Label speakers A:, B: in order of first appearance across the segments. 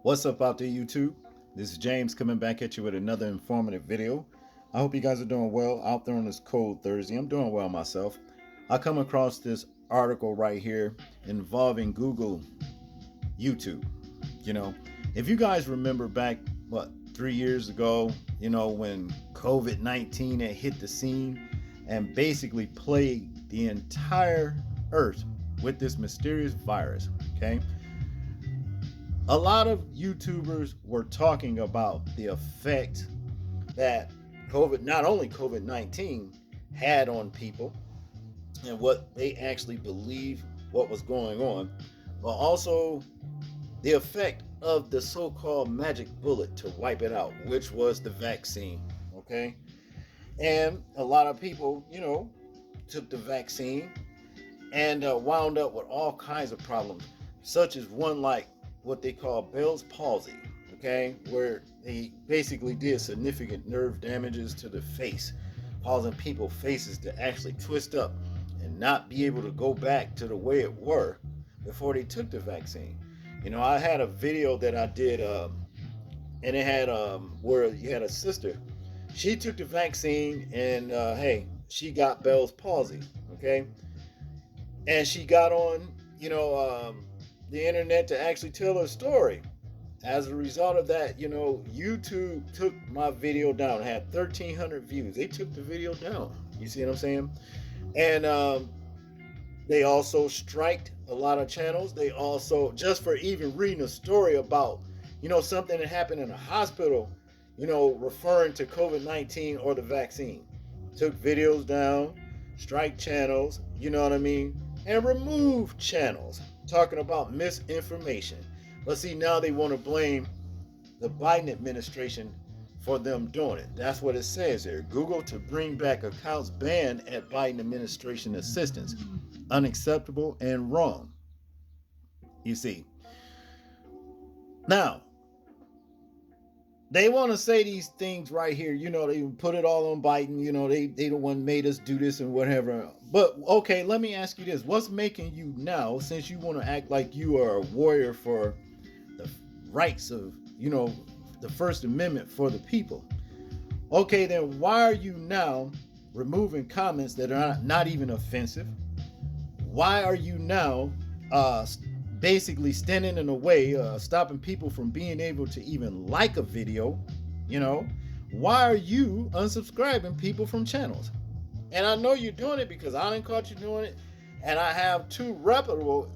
A: What's up out there, YouTube? This is James coming back at you with another informative video. I hope you guys are doing well out there on this cold Thursday. I'm doing well myself. I come across this article right here involving Google YouTube. You know, if you guys remember back, 3 years ago, when COVID-19 had hit the scene and basically plagued the entire earth with this mysterious virus, okay? A lot of YouTubers were talking about the effect that not only COVID 19 had on people and what they actually believe what was going on, but also the effect of the so called magic bullet to wipe it out, which was the vaccine. Okay. And a lot of people, took the vaccine and wound up with all kinds of problems, such as one like what they call Bell's palsy, okay, where they basically did significant nerve damages to the face, causing people's faces to actually twist up and not be able to go back to the way it were before they took the vaccine. I had a video that I did, and it had where you had a sister. She took the vaccine, and hey, she got Bell's palsy, okay, and she got on, the internet to actually tell her story. As a result of that, YouTube took my video down. It had 1,300 views. They took the video down. You see what I'm saying? And they also striked a lot of channels. They also, just for even reading a story about, something that happened in a hospital, referring to COVID-19 or the vaccine, took videos down, strike channels, you know what I mean? And remove channels talking about misinformation. But see, now they want to blame the Biden administration for them doing it. That's what it says here. Google to bring back accounts banned at Biden administration assistance. Unacceptable and wrong. You see. Now, they want to say these things right here. They put it all on Biden. They the one made us do this and whatever. But okay, let me ask you this. What's making you now, since you want to act like you are a warrior for the rights of, the First Amendment for the people? Okay, then why are you now removing comments that are not even offensive? Why are you now basically standing in the way, stopping people from being able to even like a video? Why are you unsubscribing people from channels? And I know you're doing it because I didn't caught you doing it, and I have two reputable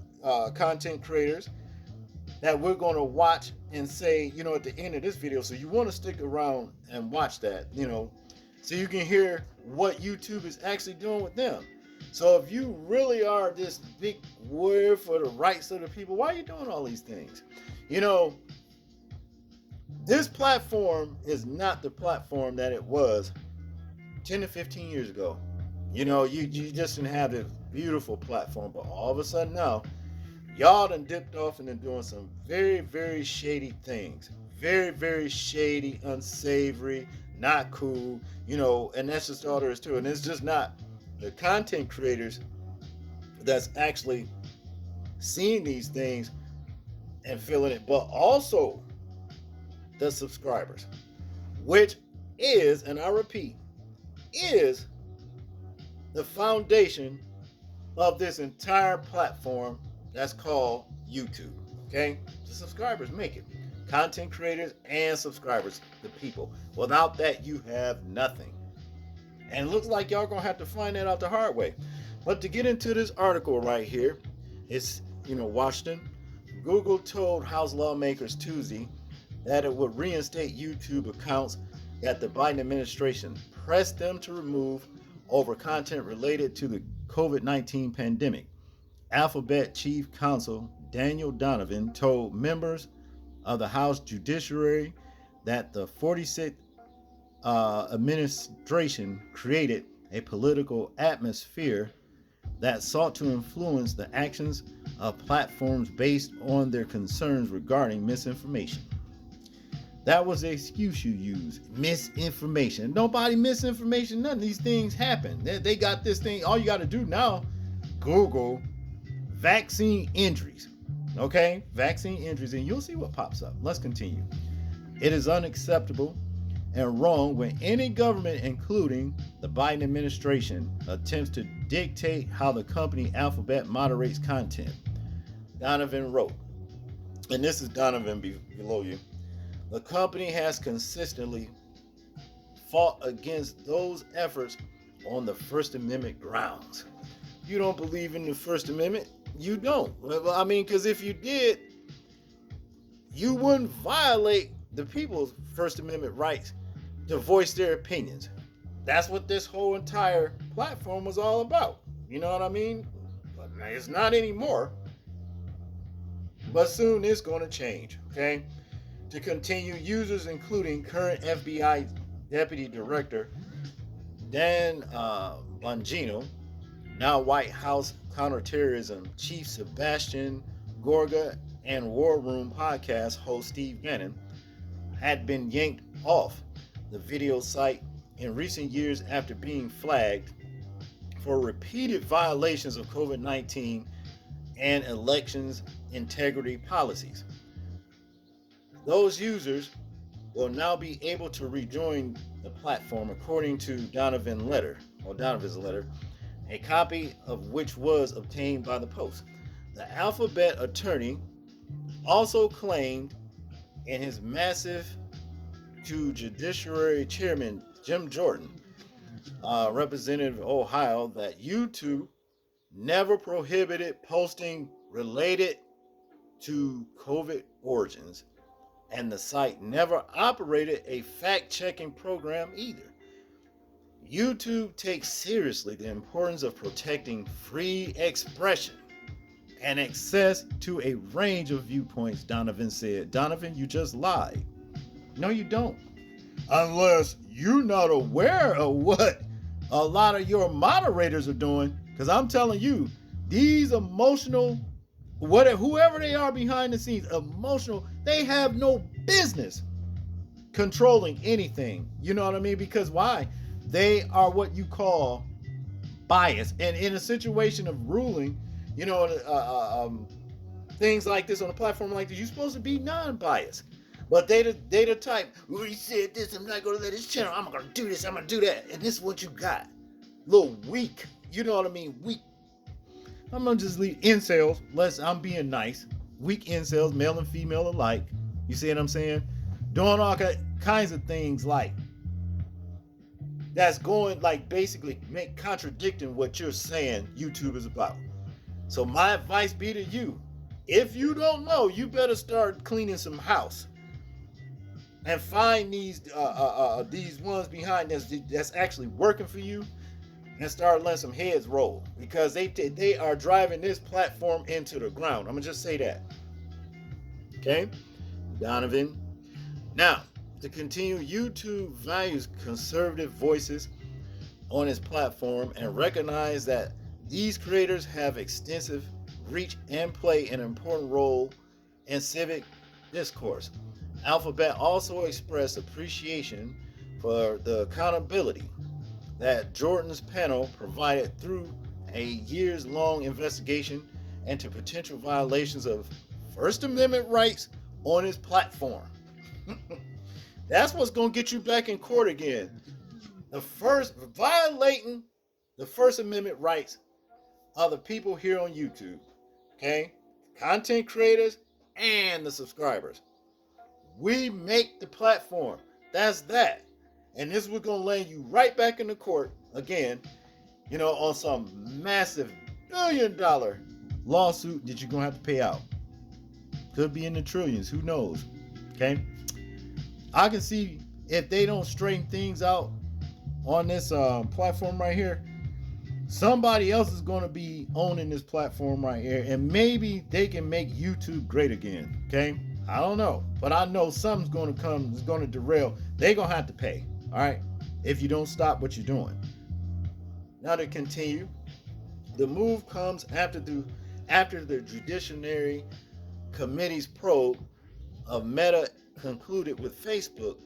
A: content creators that we're going to watch and say, at the end of this video. So you want to stick around and watch that, so you can hear what YouTube is actually doing with them. So if you really are this big warrior for the rights of the people, why are you doing all these things? This platform is not the platform that it was 10 to 15 years ago. You just didn't have this beautiful platform, but all of a sudden now, y'all done dipped off and doing some very, very shady things. Very, very shady, unsavory, not cool, and that's just all there is to it. And it's just not the content creators that's actually seeing these things and feeling it, but also the subscribers, which is, and I repeat, is the foundation of this entire platform that's called YouTube. Okay? The subscribers make it. Content creators and subscribers, the people. Without that, you have nothing. And it looks like y'all gonna have to find that out the hard way. But to get into this article right here, it's, Washington. Google told House lawmakers Tuesday that it would reinstate YouTube accounts that the Biden administration pressed them to remove over content related to the COVID-19 pandemic. Alphabet Chief Counsel Daniel Donovan told members of the House Judiciary that the 46th administration created a political atmosphere that sought to influence the actions of platforms based on their concerns regarding misinformation. That was the excuse you use. Misinformation. Nobody misinformation. None of these things happen. They got this thing. All you got to do now, Google vaccine injuries. Okay, vaccine injuries, and you'll see what pops up. Let's continue. It is unacceptable and wrong when any government, including the Biden administration, attempts to dictate how the company Alphabet moderates content. Donovan wrote, and this is Donovan below you. The company has consistently fought against those efforts on the First Amendment grounds. You don't believe in the First Amendment? You don't. I mean, because if you did, you wouldn't violate the people's First Amendment rights to voice their opinions. That's what this whole entire platform was all about. You know what I mean? But it's not anymore. But soon it's going to change, okay? To continue, users including current FBI Deputy Director Dan Bongino, now White House Counterterrorism Chief Sebastian Gorga, and War Room podcast host Steve Bannon, had been yanked off the video site in recent years after being flagged for repeated violations of COVID-19 and elections integrity policies. Those users will now be able to rejoin the platform, according to Donovan's letter, a copy of which was obtained by the Post. The Alphabet attorney also claimed in his massive to Judiciary Chairman Jim Jordan, Representative of Ohio, that YouTube never prohibited posting related to COVID origins, and the site never operated a fact-checking program either. YouTube takes seriously the importance of protecting free expression and access to a range of viewpoints, Donovan said. Donovan, you just lied. No, you don't. Unless you're not aware of what a lot of your moderators are doing. Because I'm telling you, these emotional, whoever they are behind the scenes, emotional, they have no business controlling anything. You know what I mean? Because why? They are what you call biased. And in a situation of ruling, you know, things like this on a platform like this, you're supposed to be non-biased. But they the type, well, he said this, I'm not going to let his channel, I'm going to do this, I'm going to do that. And this is what you got. A little weak. You know what I mean? Weak. I'm going to just leave incels, I'm being nice. Weak incels, male and female alike. You see what I'm saying? Doing all kinds of things like that's going, like, basically contradicting what you're saying YouTube is about. So my advice be to you, if you don't know, you better start cleaning some house and find these ones behind that's actually working for you, and start letting some heads roll, because they are driving this platform into the ground. I'm gonna just say that. Okay, Donovan. Now, to continue, YouTube values conservative voices on its platform and recognize that these creators have extensive reach and play an important role in civic discourse. Alphabet also expressed appreciation for the accountability that Jordan's panel provided through a years-long investigation into potential violations of First Amendment rights on his platform. That's what's going to get you back in court again. Violating the First Amendment rights of the people here on YouTube. Okay? Content creators and the subscribers. We make the platform. That's that. And this was going to land you right back in the court again, you know, on some massive $1 billion lawsuit that you're going to have to pay out. Could be in the trillions. Who knows? Okay? I can see if they don't straighten things out on this platform right here, somebody else is going to be owning this platform right here, and maybe they can make YouTube great again. Okay? I don't know, but I know something's going to come, it's going to derail. They're going to have to pay, all right, if you don't stop what you're doing. Now, to continue, the move comes after the Judiciary Committee's probe of Meta concluded with Facebook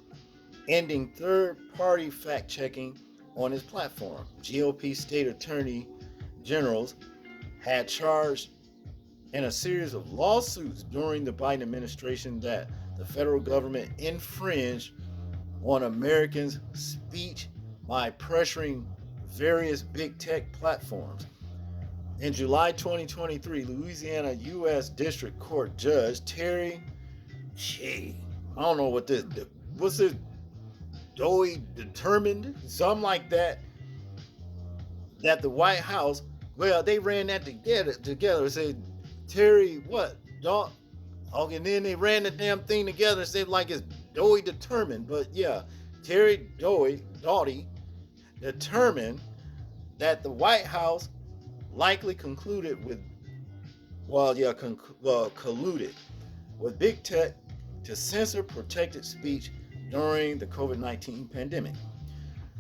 A: ending third-party fact-checking on its platform. GOP state attorney generals had charged in a series of lawsuits during the Biden administration that the federal government infringed on Americans' speech by pressuring various big tech platforms. In July 2023, Louisiana U.S. District Court Judge Terry, I don't know what this, what's this, Doey determined, something like that, that the White House, well, they ran that together and said, Terry, what? Don't, okay, and then they ran the damn thing together and said like it's Doey determined. But yeah, Terry Doughty determined that the White House likely concluded with, colluded with big tech to censor protected speech during the COVID-19 pandemic.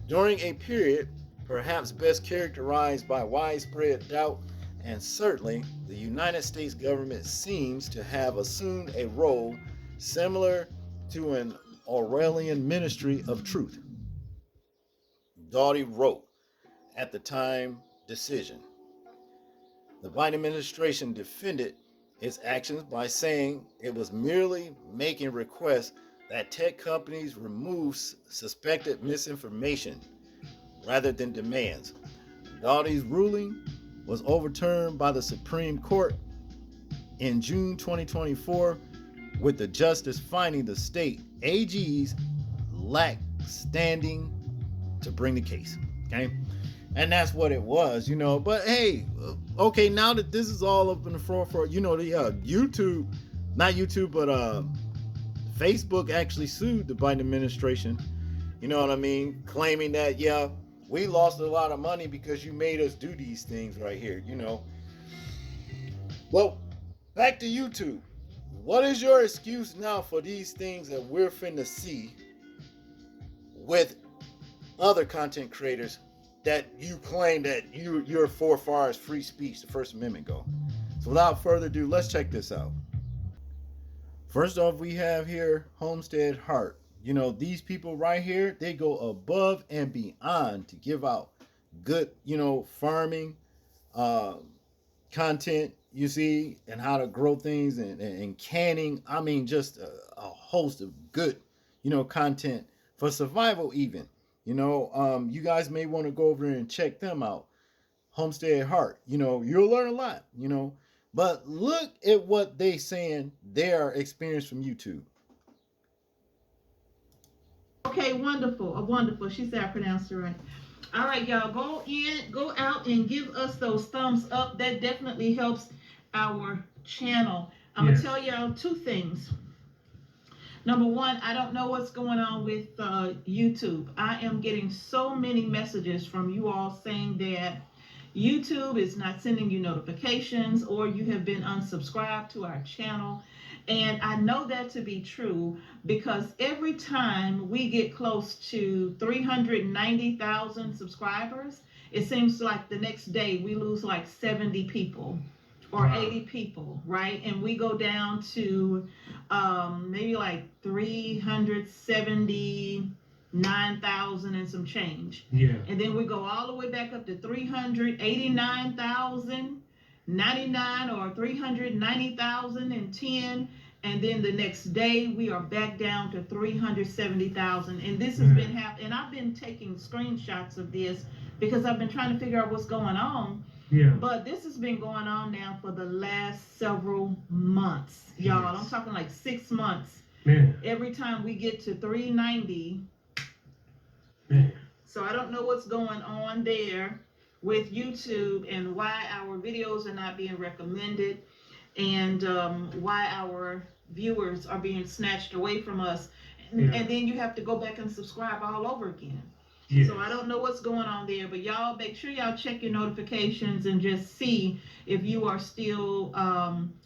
A: During a period perhaps best characterized by widespread doubt, and certainly the United States government seems to have assumed a role similar to an Orwellian ministry of truth. Doughty wrote at the time decision. The Biden administration defended its actions by saying it was merely making requests that tech companies remove suspected misinformation rather than demands. Doughty's ruling was overturned by the Supreme Court in June 2024, with the justice finding the state AGs lack standing to bring the case. Okay, and that's what it was, But hey, okay, now that this is all up in the forefront, the YouTube, not YouTube, but Facebook actually sued the Biden administration. You know what I mean? Claiming that, we lost a lot of money because you made us do these things right here, Well, back to YouTube. What is your excuse now for these things that we're finna see with other content creators that you claim that you're for far as free speech, the First Amendment go? So without further ado, let's check this out. First off, we have here Homestead Heart. These people right here, they go above and beyond to give out good, farming content, you see, and how to grow things and canning. I mean, just a host of good, content for survival even. You guys may want to go over and check them out. Homestead Heart, you'll learn a lot, But look at what they saying their experience from YouTube.
B: Okay, wonderful, wonderful. She said I pronounced it right. All right, y'all, go out and give us those thumbs up. That definitely helps our channel. I'm gonna tell y'all two things. Number one, I don't know what's going on with YouTube. I am getting so many messages from you all saying that YouTube is not sending you notifications or you have been unsubscribed to our channel. And I know that to be true because every time we get close to 390,000 subscribers, it seems like the next day we lose like 70 people or 80 people, right? And we go down to maybe like 379,000 and some change. Yeah. And then we go all the way back up to 389,099 or 390,010. And then the next day we are back down to 370,000. And this has been happening. And I've been taking screenshots of this because I've been trying to figure out what's going on. Yeah. But this has been going on now for the last several months, y'all. Yes. I'm talking like 6 months. Man. Every time we get to 390. Man. So I don't know what's going on there with YouTube and why our videos are not being recommended and why our viewers are being snatched away from us. And then you have to go back and subscribe all over again. Yes. So I don't know what's going on there, but y'all make sure y'all check your notifications and just see if you are still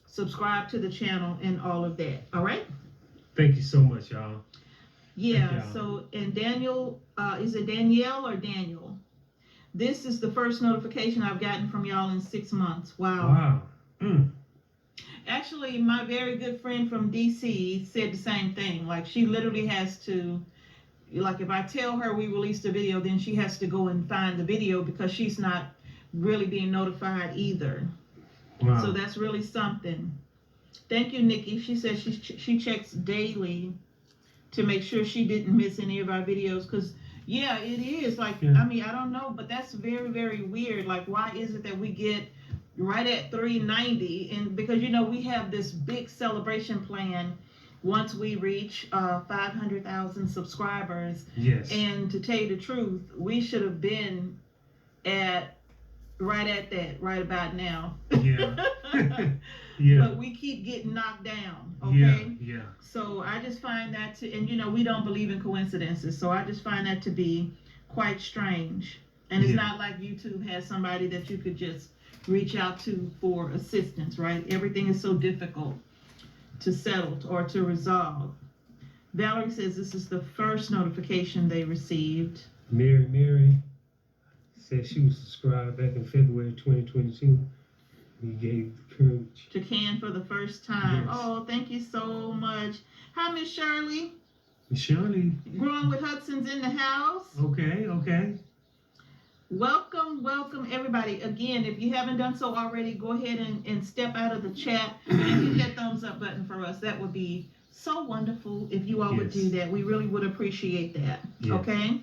B: subscribed to the channel and all of that. All right?
C: Thank you so much, y'all.
B: Yeah, y'all. So, and Daniel, is it Danielle or Daniel? This is the first notification I've gotten from y'all in 6 months. Wow.
C: Wow. Mm.
B: Actually, my very good friend from DC said the same thing. Like, she literally has to, like, if I tell her we released a video, then she has to go and find the video because she's not really being notified either.
C: Wow.
B: So that's really something. Thank you, Nikki. She says she checks daily to make sure she didn't miss any of our videos. Because, yeah, it is. Like,
C: Yeah.
B: I mean, I don't know, but that's very, very weird. Like, why is it that we get right at 390? And because, you know, we have this big celebration plan once we reach 500,000 subscribers.
C: Yes.
B: And to tell you the truth, we should have been right about now.
C: Yeah. Yeah.
B: But we keep getting knocked down, okay?
C: Yeah.
B: So I just find that and you know, we don't believe in coincidences, so I just find that to be quite strange. And it's not like YouTube has somebody that you could just reach out to for assistance, right? Everything is so difficult to settle or to resolve. Valerie says this is the first notification they received.
C: Mary said she was subscribed back in February 2022. We gave the courage
B: To Can for the first time.
C: Yes.
B: Oh, thank you so much. Hi, Miss Shirley.
C: Shirley.
B: Growing with Hudson's in the house.
C: Okay.
B: Welcome everybody. Again, if you haven't done so already, go ahead and step out of the chat and hit that thumbs up button for us. That would be so wonderful if you all would do that. We really would appreciate that.
C: Yes.
B: Okay.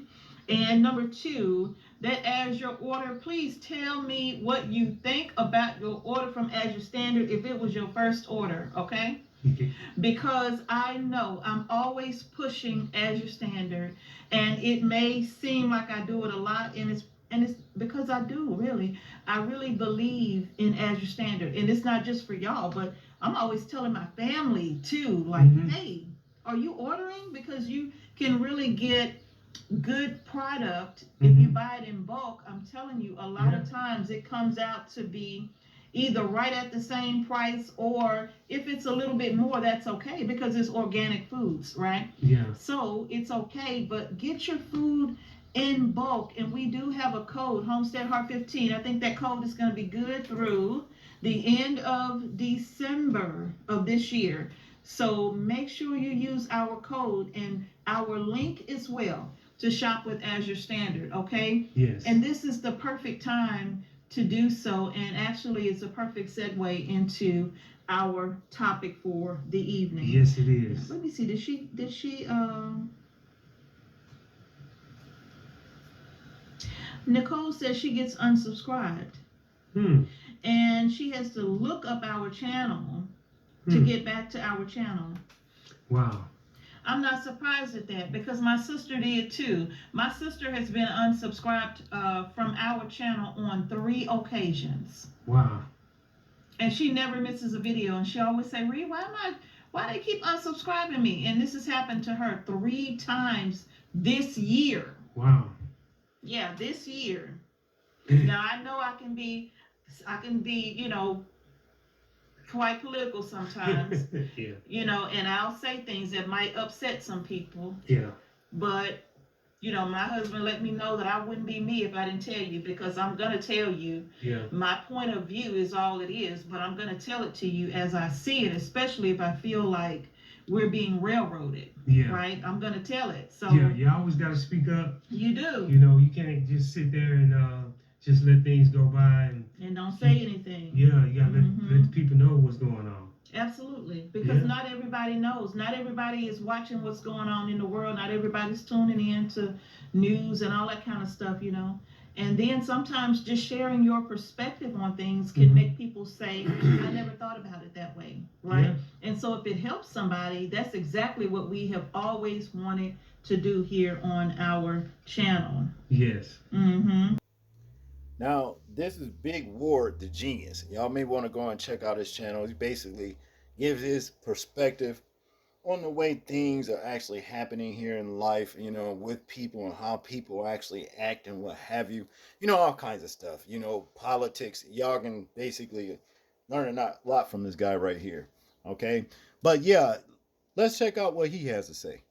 B: And number 2, that as your order, please tell me what you think about your order from Azure Standard if it was your first order, okay? Because I know I'm always pushing Azure Standard, and it may seem like I do it a lot, and it's because I do, really. I really believe in Azure Standard, and it's not just for y'all, but I'm always telling my family too, like, hey, are you ordering? Because you can really get good product if you buy it in bulk. I'm telling you, a lot of times it comes out to be either right at the same price, or if it's a little bit more, that's okay, because it's organic foods, right?
C: Yeah.
B: So it's okay, but get your food in bulk. And we do have a code, Homestead Heart 15. I think that code is going to be good through the end of December of this year. So make sure you use our code and our link as well to shop with Azure Standard, okay?
C: Yes.
B: And this is the perfect time to do so, and actually it's a perfect segue into our topic for the evening.
C: Yes, it is.
B: Let me see, did she Nicole says she gets unsubscribed. And she has to look up our channel to get back to our channel.
C: Wow.
B: I'm not surprised at that, because my sister did too. My sister has been unsubscribed from our channel on 3 occasions.
C: Wow.
B: And she never misses a video, and she always say, Ree, why they keep unsubscribing me? And this has happened to her 3 times this year.
C: Wow.
B: Yeah, this year. Now I know I can be, you know, quite political sometimes.
C: Yeah.
B: You know, and I'll say things that might upset some people.
C: Yeah.
B: But, you know, my husband let me know that I wouldn't be me if I didn't tell you, because I'm going to tell you.
C: Yeah.
B: My point of view is all it is, but I'm going to tell it to you as I see it, especially if I feel like we're being railroaded.
C: Yeah.
B: Right? I'm going to tell it. So
C: yeah, you always got to speak up.
B: You do.
C: You know, you can't just sit there and just let things go by and
B: don't say anything.
C: Yeah, you got to let the people know what's going on.
B: Absolutely, because not everybody knows. Not everybody is watching what's going on in the world. Not everybody's tuning in to news and all that kind of stuff, you know. And then sometimes just sharing your perspective on things can make people say, I never thought about it that way, right? Yeah. And so if it helps somebody, that's exactly what we have always wanted to do here on our channel.
C: Yes.
A: Now, this is Big Ward, the genius. Y'all may want to go and check out his channel. He basically gives his perspective on the way things are actually happening here in life, you know, with people and how people actually act and what have you. You know, all kinds of stuff. You know, politics. Y'all can basically learn a lot from this guy right here. Okay? But yeah, let's check out what he has to say.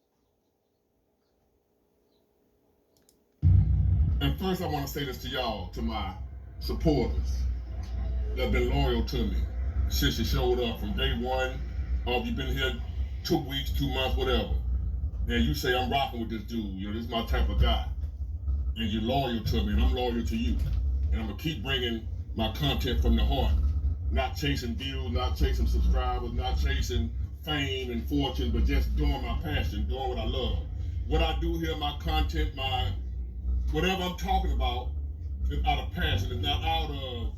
D: And first I want to say this to y'all, to my supporters that have been loyal to me since you showed up from day one. You've been here 2 weeks, 2 months, whatever. And you say, I'm rocking with this dude, you know, this is my type of guy. And you're loyal to me, and I'm loyal to you. And I'm going to keep bringing my content from the heart. not chasing views, not chasing subscribers, not chasing fame and fortune, but just doing my passion, doing what I love. What I do here, my content, my whatever I'm talking about, is out of passion. It's not out of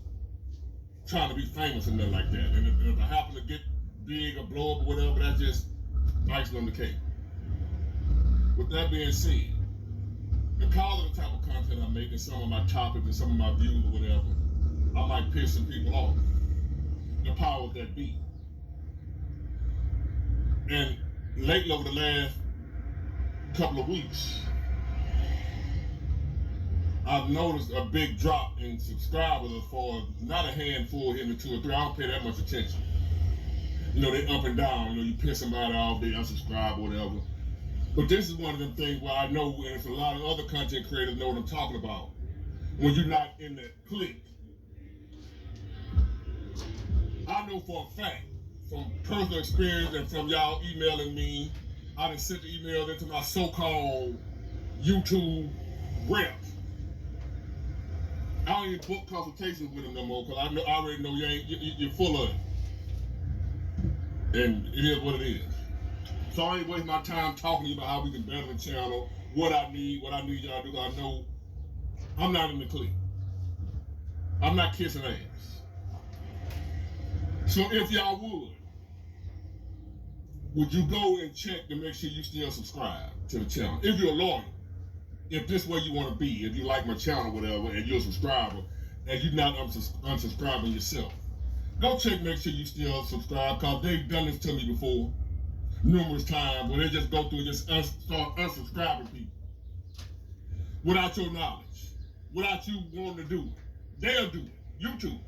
D: trying to be famous or nothing like that. And if I happen to get big or blow up or whatever, that's just icing on the cake. With that being said, because of the type of content I make and some of my topics and some of my views or whatever, I might piss some people off. The power of that be. And lately, over the last couple of weeks, I've noticed a big drop in subscribers as far as not a handful hitting the 2 or 3. I don't pay that much attention. You know, they up and down. You know, you piss somebody off, they unsubscribe or whatever. But this is one of them things where I know, and it's a lot of other content creators know what I'm talking about. When you're not in the clique. I know for a fact, from personal experience and from y'all emailing me, I done sent the emails into my so-called YouTube reps. I don't even book consultations with them no more because I already know you're full of it. And it is what it is. So I ain't waste my time talking to you about how we can better the channel, what I need y'all to do. I know I'm not in the clique. I'm not kissing ass. So if y'all would you go and check to make sure you still subscribe to the channel? If you're loyal, if this way you want to be, if you like my channel, whatever, and you're a subscriber, and you're not unsubscribing yourself, go check, make sure you still subscribe, because they've done this to me before, numerous times, where they just go through and just start unsubscribing people. Without your knowledge, without you wanting to do it. They'll do it, YouTube.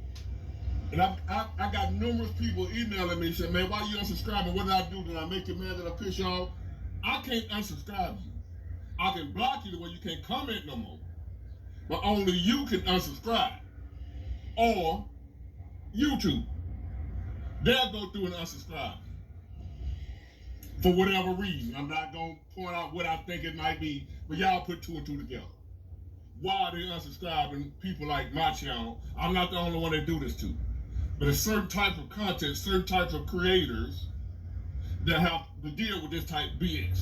D: And I got numerous people emailing me saying, man, why you unsubscribing? What did I do? Did I make you mad? Did I piss you off? I can't unsubscribe you. I can block you the way you can't comment no more. But only you can unsubscribe. Or YouTube. They'll go through and unsubscribe for whatever reason. I'm not going to point out what I think it might be, but y'all put 2 and 2 together. Why are they unsubscribing people like my channel? I'm not the only one they do this to. But there's certain types of content, certain types of creators that have to deal with this type of BS.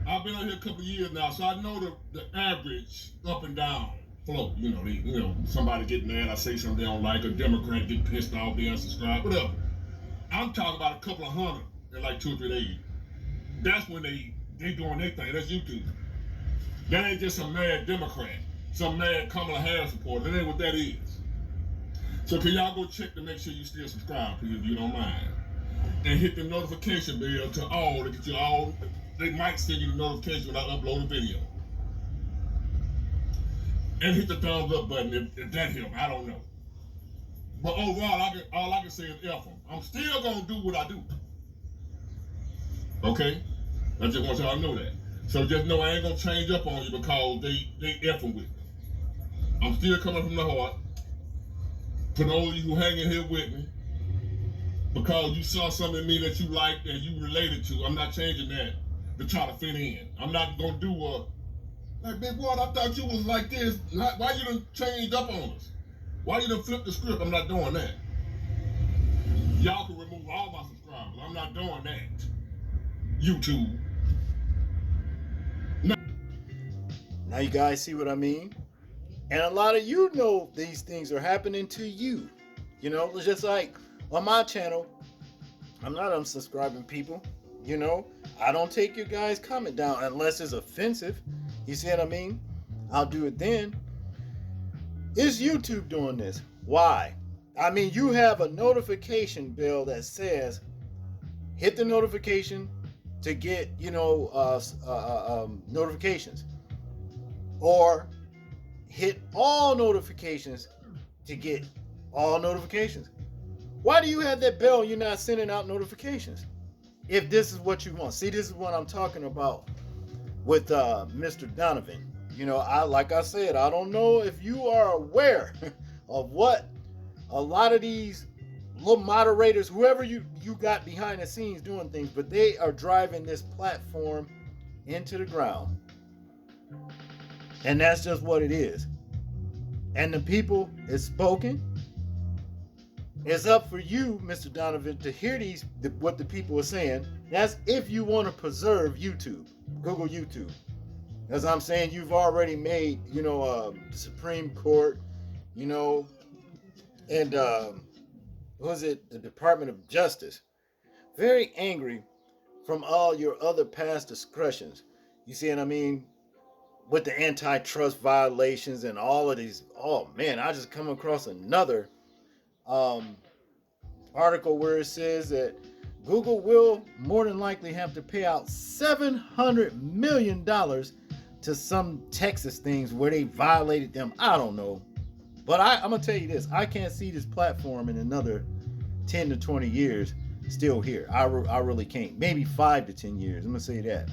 D: I've been on here a couple of years now, so I know the average up and down flow. You know, somebody get mad, I say something they don't like, a Democrat get pissed off, they unsubscribe, whatever. I'm talking about a couple of hundred in like 2 or 3 days. That's when they doing their thing. That's YouTube. That ain't just some mad Democrat, some mad Kamala Harris supporter. That ain't what that is. So can y'all go check to make sure you still subscribe, please, if you don't mind. And hit the notification bell to all to get you all. They might send you the notification when I upload a video. And hit the thumbs up button if that helps. I don't know. But overall, all I can say is F them. I'm still going to do what I do. Okay? I just want y'all to know that. So just know I ain't going to change up on you because they F-ing with me. I'm still coming from the heart. For those of you who hanging here with me, because you saw something in me that you liked and you related to, I'm not changing that to try to fit in. I'm not going to do like, Big Ward, I thought you was like this. Why you done changed up on us? Why you done flipped the script? I'm not doing that. Y'all can remove all my subscribers. I'm not doing that. YouTube.
A: Now you guys see what I mean? And a lot of you know these things are happening to you. You know, it's just like on my channel, I'm not unsubscribing people. You know, I don't take your guys' comment down unless it's offensive. You see what I mean? I'll do it then. Is YouTube doing this? Why? I mean, you have a notification bell that says hit the notification to get, notifications. Or hit all notifications to get all notifications. Why do you have that bell and you're not sending out notifications? If this is what you want. See, this is what I'm talking about with Mr. Donovan. You know, like I said, I don't know if you are aware of what a lot of these little moderators, whoever you got behind the scenes doing things, but they are driving this platform into the ground. And that's just what it is. And the people is spoken. It's up for you, Mr. Donovan, to hear what the people are saying. That's if you want to preserve YouTube, Google YouTube. As I'm saying, you've already made, the Supreme Court, and was it the Department of Justice, very angry from all your other past discretions. You see what I mean? With the antitrust violations and all of these. Oh man, I just come across another article where it says that Google will more than likely have to pay out $700 million to some Texas things where they violated them. I don't know. But I'm going to tell you this. I can't see this platform in another 10 to 20 years still here. I really can't. Maybe 5 to 10 years. I'm going to say that.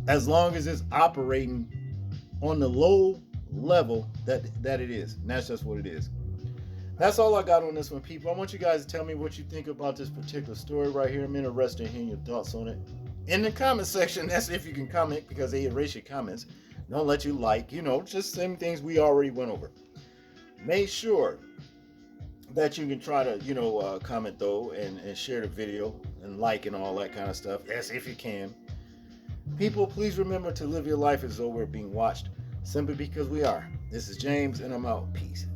A: As long as it's operating on the low level that it is. And that's just what it is. That's all I got on this one, people. I want you guys to tell me what you think about this particular story right here. I'm interested in hearing your thoughts on it. In the comment section, that's if you can comment, because they erase your comments. Don't let you like, just same things we already went over. Make sure that you can try to, comment though and share the video and like and all that kind of stuff. That's if you can. People, please remember to live your life as though we're being watched, simply because we are. This is James, and I'm out. Peace.